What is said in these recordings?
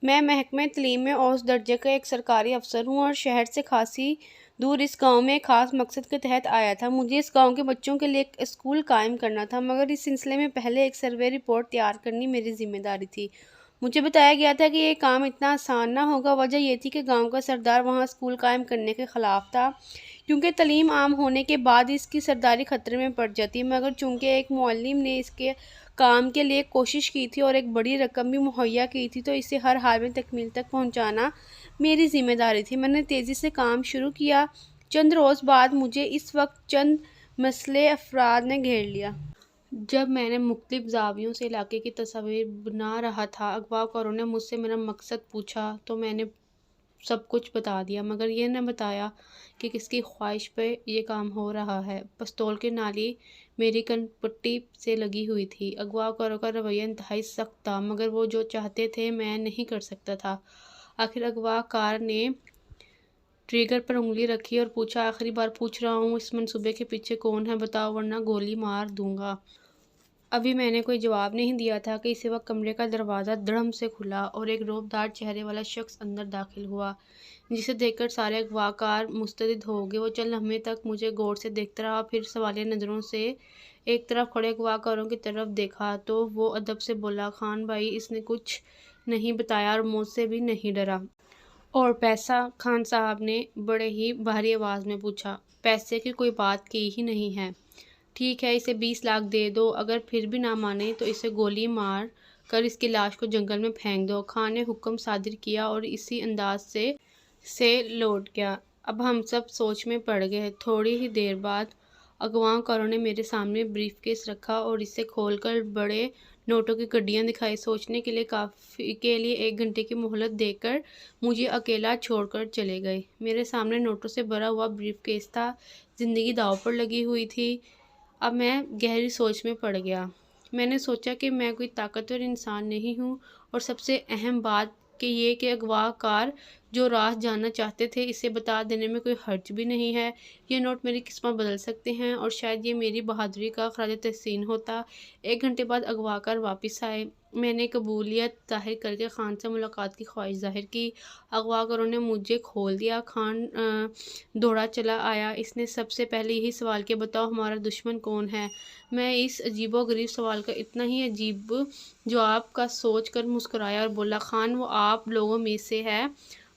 میں محکمہ تعلیم میں اوسط درجے کا ایک سرکاری افسر ہوں اور شہر سے خاصی دور اس گاؤں میں ایک خاص مقصد کے تحت آیا تھا۔ مجھے اس گاؤں کے بچوں کے لیے ایک اسکول قائم کرنا تھا، مگر اس سلسلے میں پہلے ایک سروے رپورٹ تیار کرنی میری ذمہ داری تھی۔ مجھے بتایا گیا تھا کہ یہ کام اتنا آسان نہ ہوگا۔ وجہ یہ تھی کہ گاؤں کا سردار وہاں اسکول قائم کرنے کے خلاف تھا، کیونکہ تعلیم عام ہونے کے بعد اس کی سرداری خطرے میں پڑ جاتی۔ مگر چونکہ ایک معلم نے اس کے کام کے لیے کوشش کی تھی اور ایک بڑی رقم بھی مہیا کی تھی، تو اسے ہر حال میں تکمیل تک پہنچانا میری ذمہ داری تھی۔ میں نے تیزی سے کام شروع کیا۔ چند روز بعد مجھے اس وقت چند مسلح افراد نے گھیر لیا۔ جب میں نے مختلف زاویوں سے علاقے کی تصاویر بنا رہا تھا، اغوا کاروں نے مجھ سے میرا مقصد پوچھا تو میں نے سب کچھ بتا دیا، مگر یہ نہ بتایا کہ کس کی خواہش پہ یہ کام ہو رہا ہے۔ پستول کی نالی میری کن پٹی سے لگی ہوئی تھی۔ اغوا کاروں کا رویہ انتہائی سخت تھا، مگر وہ جو چاہتے تھے میں نہیں کر سکتا تھا۔ آخر اغوا کار نے ٹریگر پر انگلی رکھی اور پوچھا، آخری بار پوچھ رہا ہوں، اس منصوبے کے پیچھے کون ہے؟ بتاؤ ورنہ گولی مار دوں گا۔ ابھی میں نے کوئی جواب نہیں دیا تھا کہ اسی وقت کمرے کا دروازہ دڑم سے کھلا اور ایک رعب دار چہرے والا شخص اندر داخل ہوا، جسے دیکھ کر سارے اغوا کار مسترد ہو گئے۔ وہ چند لمحے تک مجھے غور سے دیکھتا رہا، پھر سوالیہ نظروں سے ایک طرف کھڑے اغوا کاروں کی طرف دیکھا تو وہ ادب سے بولا، خان بھائی، اس نے کچھ نہیں بتایا اور مجھ سے بھی نہیں ڈرا۔ اور پیسہ؟ خان صاحب نے بڑے ہی بھاری آواز میں پوچھا۔ پیسے کی کوئی بات کی ہی نہیں ہے۔ ٹھیک ہے، اسے 20 لاکھ دے دو، اگر پھر بھی نہ مانے تو اسے گولی مار کر اس کی لاش کو جنگل میں پھینک دو۔ خان نے حکم صادر کیا اور اسی انداز سے لوٹ گیا۔ اب ہم سب سوچ میں پڑ گئے۔ تھوڑی ہی دیر بعد اغوا کاروں نے میرے سامنے بریف کیس رکھا اور اسے کھول کر بڑے نوٹوں کی گڈیاں دکھائی۔ سوچنے کے لیے 1 گھنٹے کی مہلت دے کر مجھے اکیلا چھوڑ کر چلے گئے۔ میرے سامنے نوٹوں سے بھرا ہوا بریف کیس تھا، زندگی داؤ پر لگی ہوئی تھی۔ اب میں گہری سوچ میں پڑ گیا۔ میں نے سوچا کہ میں کوئی طاقتور انسان نہیں ہوں، اور سب سے اہم بات یہ کہ اغوا کار جو راز جاننا چاہتے تھے اسے بتا دینے میں کوئی حرج بھی نہیں ہے۔ یہ نوٹ میری قسمت بدل سکتے ہیں، اور شاید یہ میری بہادری کا خراج تحسین ہوتا۔ 1 گھنٹے بعد اغوا کار واپس آئے۔ میں نے قبولیت ظاہر کر کے خان سے ملاقات کی خواہش ظاہر کی۔ اغوا کاروں نے مجھے کھول دیا۔ خان دوڑا چلا آیا۔ اس نے سب سے پہلے یہی سوال کیا، بتاؤ ہمارا دشمن کون ہے؟ میں اس عجیب و غریب سوال کا اتنا ہی عجیب جواب کا سوچ کر مسکرایا اور بولا، خان، وہ آپ لوگوں میں سے ہے،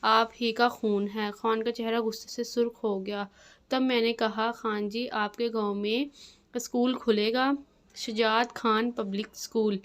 آپ ہی کا خون ہے۔ خان کا چہرہ غصے سے سرخ ہو گیا۔ تب میں نے کہا، خان جی، آپ کے گاؤں میں اسکول کھلے گا؟ شجاعت خان پبلک اسکول؟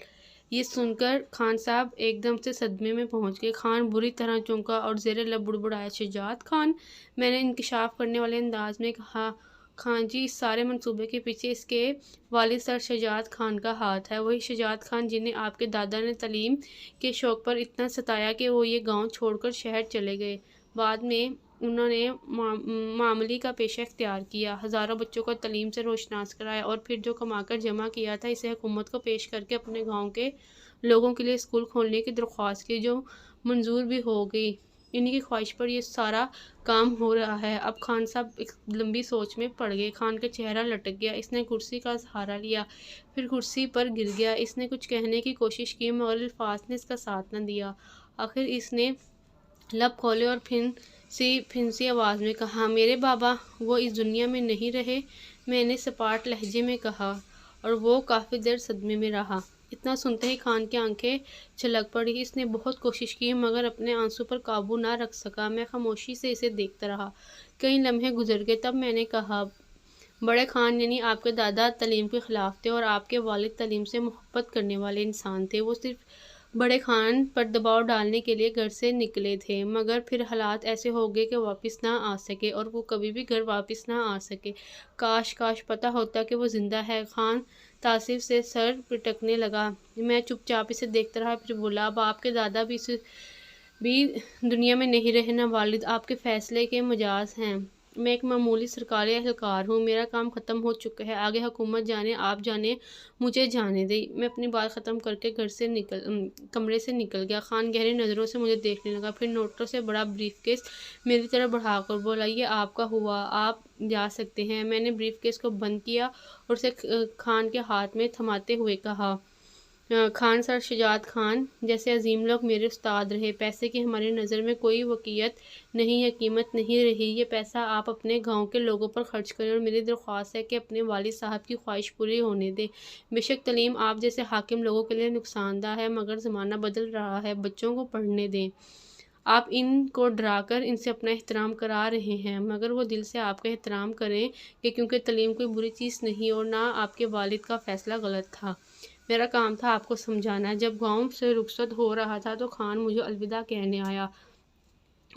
یہ سن کر خان صاحب ایک دم سے صدمے میں پہنچ گئے۔ خان بری طرح چونکا اور زیر لب بڑبڑایا، شجاعت خان؟ میں نے انکشاف کرنے والے انداز میں کہا، خان جی، اس سارے منصوبے کے پیچھے اس کے والد سر شجاعت خان کا ہاتھ ہے۔ وہی شجاعت خان جنہیں آپ کے دادا نے تعلیم کے شوق پر اتنا ستایا کہ وہ یہ گاؤں چھوڑ کر شہر چلے گئے۔ بعد میں انہوں نے معملی کا پیشہ اختیار کیا، ہزاروں بچوں کو تعلیم سے روشناس کرایا، اور پھر جو کما کر جمع کیا تھا اسے حکومت کو پیش کر کے اپنے گاؤں کے لوگوں کے لیے اسکول کھولنے کی درخواست کی، جو منظور بھی ہو گئی۔ انہی کی خواہش پر یہ سارا کام ہو رہا ہے۔ اب خان صاحب ایک لمبی سوچ میں پڑ گئے۔ خان کا چہرہ لٹک گیا۔ اس نے کرسی کا سہارا لیا، پھر کرسی پر گر گیا۔ اس نے کچھ کہنے کی کوشش کی، مگر الفاظ نے اس کا ساتھ نہ دیا۔ آخر اس نے لب کھولے اور پھنسی آواز میں کہا، میرے بابا، وہ اس دنیا میں نہیں رہے؟ میں نے سپاٹ لہجے میں کہا، اور وہ کافی دیر صدمے میں رہا۔ اتنا سنتے ہی خان کی آنکھیں چھلک پڑی۔ اس نے بہت کوشش کی، مگر اپنے آنسو پر قابو نہ رکھ سکا۔ میں خاموشی سے اسے دیکھتا رہا۔ کئی لمحے گزر گئے، تب میں نے کہا، بڑے خان یعنی آپ کے دادا تعلیم کے خلاف تھے، اور آپ کے والد تعلیم سے محبت کرنے والے انسان تھے۔ وہ صرف بڑے خان پر دباؤ ڈالنے کے لیے گھر سے نکلے تھے، مگر پھر حالات ایسے ہو گئے کہ واپس نہ آ سکے، اور وہ کبھی بھی گھر واپس نہ آ سکے۔ کاش پتہ ہوتا کہ وہ زندہ ہے۔ خان تاثر سے سر پٹکنے لگا۔ میں چپ چاپ اسے دیکھتا رہا، پھر بولا، اب آپ کے دادا بھی دنیا میں نہیں رہے، نہ والد۔ آپ کے فیصلے کے مجاز ہیں۔ میں ایک معمولی سرکاری اہلکار ہوں، میرا کام ختم ہو چکا ہے، آگے حکومت جانے، آپ جانے، مجھے جانے دیں۔ میں اپنی بات ختم کر کے کمرے سے نکل گیا۔ خان گہری نظروں سے مجھے دیکھنے لگا، پھر نوٹوں سے بڑا بریف کیس میری طرف بڑھا کر بولا، یہ آپ کا ہوا، آپ جا سکتے ہیں۔ میں نے بریف کیس کو بند کیا اور اسے خان کے ہاتھ میں تھماتے ہوئے کہا، خان سر شجاعت خان جیسے عظیم لوگ میرے استاد رہے۔ پیسے کی ہماری نظر میں کوئی وقیت نہیں یا قیمت نہیں رہی۔ یہ پیسہ آپ اپنے گاؤں کے لوگوں پر خرچ کریں اور میری درخواست ہے کہ اپنے والد صاحب کی خواہش پوری ہونے دیں۔ بے شک تعلیم آپ جیسے حاکم لوگوں کے لیے نقصان دہ ہے، مگر زمانہ بدل رہا ہے، بچوں کو پڑھنے دیں۔ آپ ان کو ڈرا کر ان سے اپنا احترام کرا رہے ہیں، مگر وہ دل سے آپ کا احترام کریں کہ کیونکہ تعلیم کوئی بری چیز نہیں اور نہ آپ کے والد کا فیصلہ غلط تھا۔ میرا کام تھا آپ کو سمجھانا۔ جب گاؤں سے رخصت ہو رہا تھا تو خان مجھے الوداع کہنے آیا۔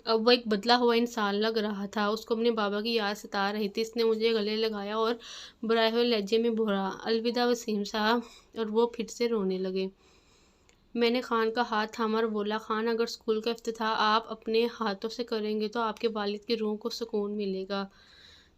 اب وہ ایک بدلا ہوا انسان لگ رہا تھا، اس کو اپنے بابا کی یاد ستا رہی تھی۔ اس نے مجھے گلے لگایا اور برائے ہوئے لہجے میں بولا، الوداع وسیم صاحب، اور وہ پھر سے رونے لگے۔ میں نے خان کا ہاتھ تھاما اور بولا، خان اگر اسکول کا افتتاح آپ اپنے ہاتھوں سے کریں گے تو آپ کے والد کی روح کو سکون ملے گا۔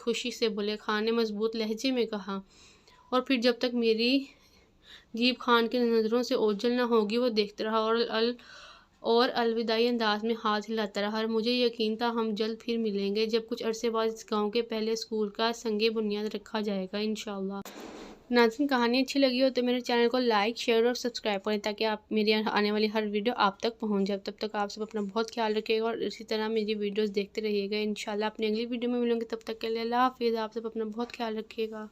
خوشی سے بولے۔ خان نے مضبوط لہجے میں کہا، اور پھر جب تک میری جیب خان کی نظروں سے اوجھل نہ ہوگی وہ دیکھتا رہا اور الوداعی انداز میں ہاتھ ہلاتا رہا۔ مجھے یقین تھا ہم جلد پھر ملیں گے جب کچھ عرصے بعد اس گاؤں کے پہلے اسکول کا سنگ بنیاد رکھا جائے گا انشاءاللہ۔ ناظرین، کہانی اچھی لگی ہو تو میرے چینل کو لائک، شیئر اور سبسکرائب کریں تاکہ آپ میری آنے والی ہر ویڈیو آپ تک پہنچ جائے۔ تب تک آپ سب اپنا بہت خیال رکھیے گا اور اسی طرح میری ویڈیوز دیکھتے رہیے گا۔ انشاءاللہ اپنی اگلی ویڈیو میں ملوں گے، تب تک کے لیے اللہ حافظ۔ آپ سب اپنا بہت خیال رکھیے گا۔